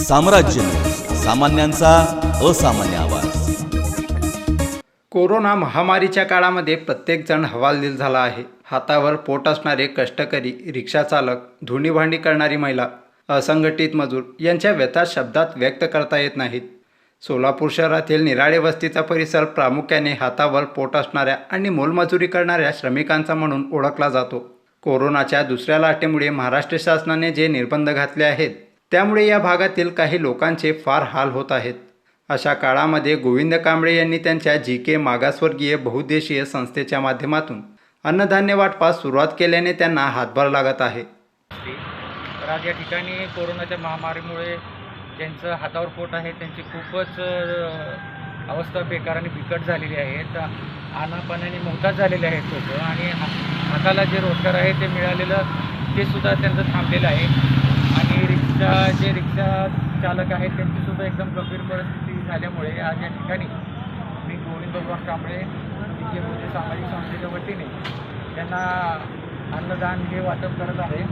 साम्राज्य न्यूज, सामान्यांचा असामान्य आवाज. कोरोना महामारीच्या काळामध्ये प्रत्येकजण हवालदिल झाला आहे. हातावर पोट असणारे कष्टकरी, रिक्षाचालक, धुणी-भांडी करणारी महिला, असंघटित मजूर यांच्या व्यथा शब्दात व्यक्त करता येत नाहीत. सोलापूर शहरातील निराळे वस्तीचा परिसर प्रामुख्याने हातावर पोट असणाऱ्या आणि मोलमजुरी करणाऱ्या श्रमिकांचा म्हणून ओळखला जातो. कोरोनाच्या दुसऱ्या लाटेमुळे महाराष्ट्र शासनाने जे निर्बंध घातले आहेत, त्यामुळे या भागातील काही लोकांचे फार हाल होत आहेत. अशा काळामध्ये गोविंद कांबळे यांनी त्यांच्या GK मागासवर्गीय बहुउद्देशीय संस्थेच्या माध्यमातून अन्नधान्य वाटपास सुरुवात केल्याने त्यांना हातभार लागत आहे. तर आज या ठिकाणी कोरोनाच्या महामारीमुळे ज्यांचं हातावर पोट आहे त्यांची खूपच अवस्था बेकार आणि बिकट झालेली आहे. तर अनापाण्याने मोहताज झालेले आहेत लोक आणि हाताला जे रोजगार आहे ते मिळालेलं ते सुद्धा त्यांचं थांबलेलं आहे. आणि रिक्षा चालक आहेत त्यांचीसुद्धा एकदम गंभीर परिस्थिती झाल्यामुळे आज या ठिकाणी मी गोविंद भगवान कांबळे सामाजिक संस्थेच्या वतीने त्यांना अन्नदान हे वाटप करत आहे.